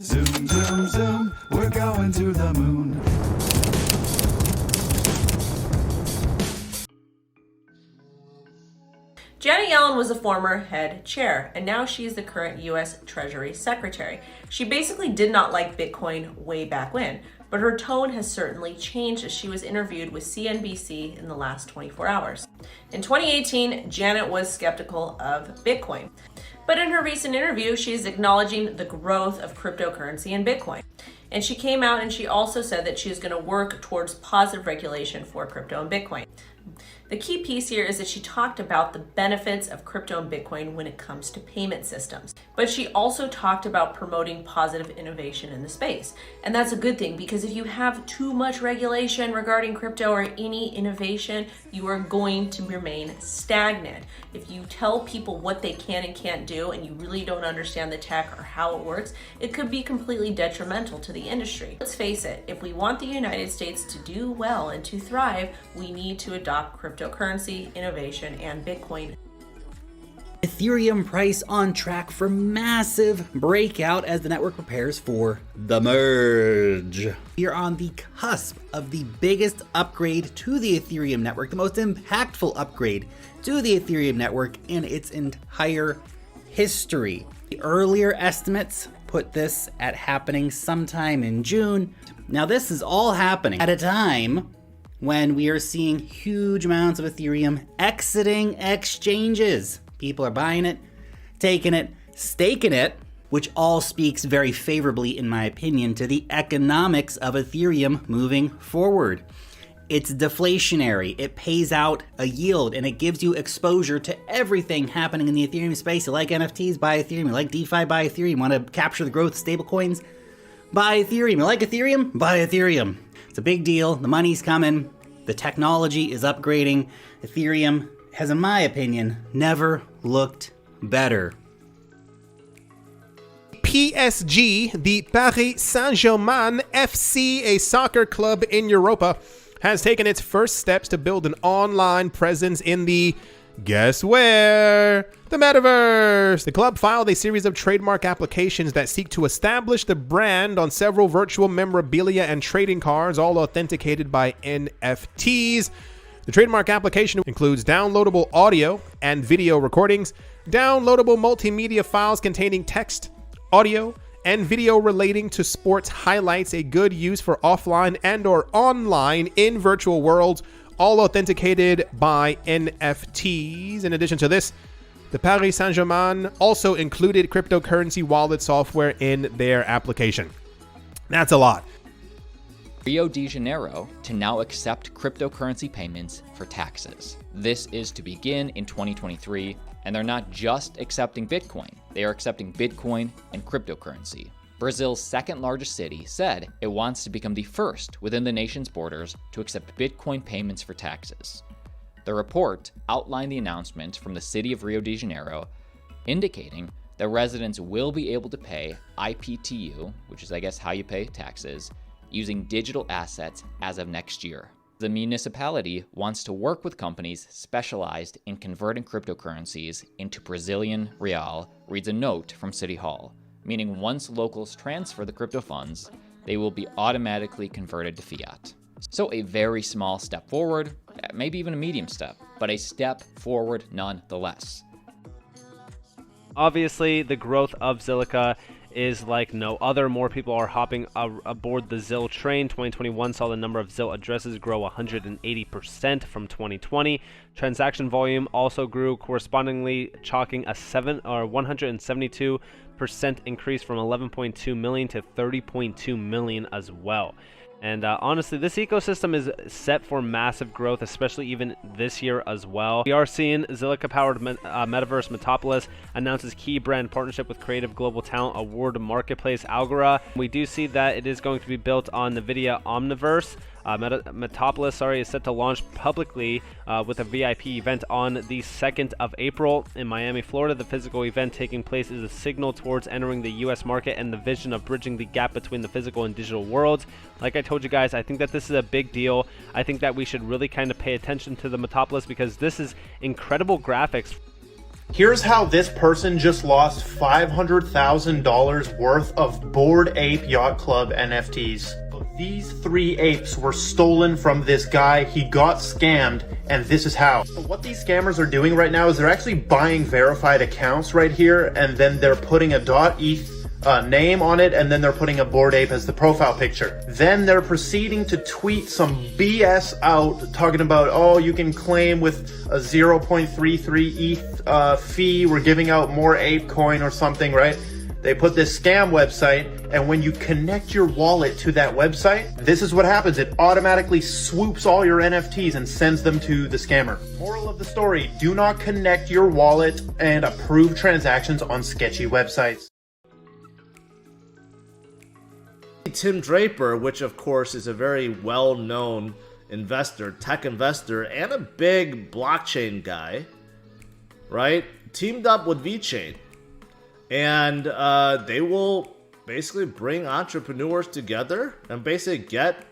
Zoom, zoom, zoom, we're going to the moon. Janet Yellen was a former head chair, and now she's the current U.S. Treasury Secretary. She basically did not like Bitcoin way back when, but her tone has certainly changed as she was interviewed with CNBC in the last 24 hours. In 2018, Janet was skeptical of Bitcoin, but in her recent interview, she's acknowledging the growth of cryptocurrency and Bitcoin. And she came out and she also said that she is going to work towards positive regulation for crypto and Bitcoin. The key piece here is that she talked about the benefits of crypto and Bitcoin when it comes to payment systems. But she also talked about promoting positive innovation in the space. And that's a good thing, because if you have too much regulation regarding crypto or any innovation, you are going to remain stagnant. If you tell people what they can and can't do and you really don't understand the tech or how it works, it could be completely detrimental to the industry. Let's face it, if we want the United States to do well and to thrive, we need to adopt cryptocurrency, innovation, and Bitcoin. Ethereum price on track for massive breakout as the network prepares for the merge. We are on the cusp of the biggest upgrade to the Ethereum network, the most impactful upgrade to the Ethereum network in its entire history. The earlier estimates put this at happening sometime in June. Now this is all happening at a time when we are seeing huge amounts of Ethereum exiting exchanges. People are buying it, taking it, staking it, which all speaks very favorably, in my opinion, to the economics of Ethereum moving forward. It's deflationary, it pays out a yield, and it gives you exposure to everything happening in the Ethereum space. You like NFTs, buy Ethereum. You like DeFi, buy Ethereum. You want to capture the growth of stablecoins, buy Ethereum. You like Ethereum, buy Ethereum. It's a big deal, the money's coming, the technology is upgrading. Ethereum has, in my opinion, never looked better. PSG, the Paris Saint-Germain FC, a soccer club in Europa, has taken its first steps to build an online presence in the, guess where? The Metaverse. The club filed a series of trademark applications that seek to establish the brand on several virtual memorabilia and trading cards, all authenticated by NFTs. The trademark application includes downloadable audio and video recordings, downloadable multimedia files containing text, audio, and video relating to sports highlights, a good use for offline and or online in virtual worlds, all authenticated by NFTs. In addition to this, the Paris Saint-Germain also included cryptocurrency wallet software in their application. That's a lot. Rio de Janeiro to now accept cryptocurrency payments for taxes. This is to begin in 2023, and they're not just accepting Bitcoin, they are accepting Bitcoin and cryptocurrency. Brazil's second largest city said it wants to become the first within the nation's borders to accept Bitcoin payments for taxes. The report outlined the announcement from the city of Rio de Janeiro, indicating that residents will be able to pay IPTU, which is I guess how you pay taxes, using digital assets as of next year. The municipality wants to work with companies specialized in converting cryptocurrencies into Brazilian real, reads a note from City Hall, meaning once locals transfer the crypto funds, they will be automatically converted to fiat. So a very small step forward, maybe even a medium step, but a step forward nonetheless. Obviously, the growth of Zilliqa is like no other. More people are hopping aboard the ZIL train. 2021 saw the number of ZIL addresses grow 180% from 2020. Transaction volume also grew correspondingly, chalking a 172% increase from 11.2 million to 30.2 million as well. And honestly, this ecosystem is set for massive growth, especially even this year as well. We are seeing Zilliqa-powered Metaverse Metropolis announces key brand partnership with creative global talent award marketplace Algora. We do see that it is going to be built on NVIDIA Omniverse. Metropolis is set to launch publicly with a VIP event on the 2nd of April in Miami, Florida. The physical event taking place is a signal towards entering the US market and the vision of bridging the gap between the physical and digital worlds. Like I told you guys, I think that this is a big deal. I think that we should really kind of pay attention to the Metropolis because this is incredible graphics. Here's how this person just lost $500,000 worth of Bored Ape Yacht Club NFTs. These 3 apes were stolen from this guy. He got scammed, and this is how. So what these scammers are doing right now is they're actually buying verified accounts right here, and then they're putting a .eth name on it, and then they're putting a Bored Ape as the profile picture. Then they're proceeding to tweet some BS out talking about, oh, you can claim with a 0.33 ETH fee, we're giving out more ape coin or something, right? They put this scam website, and when you connect your wallet to that website, this is what happens. It automatically swoops all your NFTs and sends them to the scammer. Moral of the story, do not connect your wallet and approve transactions on sketchy websites. Tim Draper, which of course is a very well-known investor, tech investor, and a big blockchain guy, right, teamed up with VeChain. And they will basically bring entrepreneurs together and basically get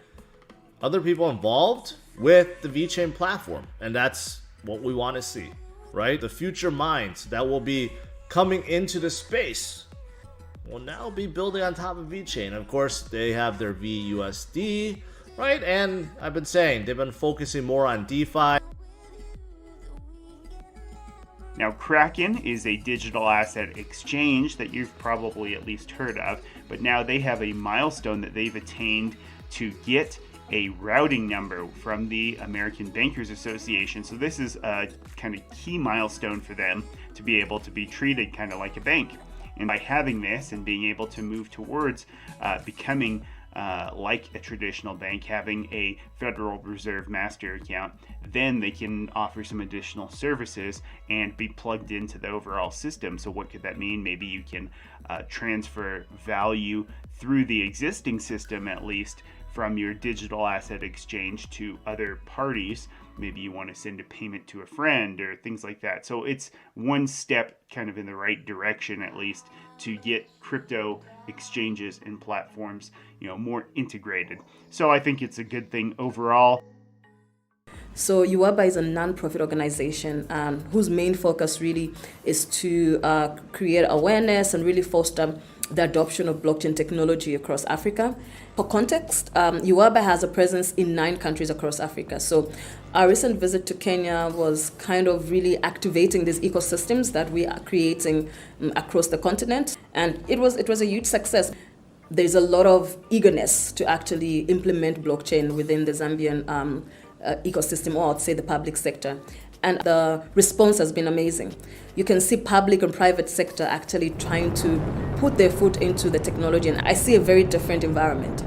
other people involved with the VeChain platform. And that's what we want to see, right? The future minds that will be coming into the space will now be building on top of VeChain. Of course, they have their VUSD, right? And I've been saying they've been focusing more on DeFi. Now, Kraken is a digital asset exchange that you've probably at least heard of, but now they have a milestone that they've attained to get a routing number from the American Bankers Association. So this is a kind of key milestone for them to be able to be treated kind of like a bank. And by having this and being able to move towards becoming like a traditional bank, having a Federal Reserve master account, then they can offer some additional services and be plugged into the overall system. So what could that mean? Maybe you can transfer value through the existing system, at least from your digital asset exchange to other parties. Maybe you want to send a payment to a friend or things like that. So it's one step kind of in the right direction, at least, to get crypto exchanges and platforms, more integrated. So I think it's a good thing overall. So UABA is a non-profit organization whose main focus really is to create awareness and really foster the adoption of blockchain technology across Africa. For context, UABA has a presence in 9 countries across Africa. So our recent visit to Kenya was kind of really activating these ecosystems that we are creating across the continent. And it was a huge success. There's a lot of eagerness to actually implement blockchain within the Zambian ecosystem, or I'd say the public sector. And the response has been amazing. You can see public and private sector actually trying to put their foot into the technology, and I see a very different environment.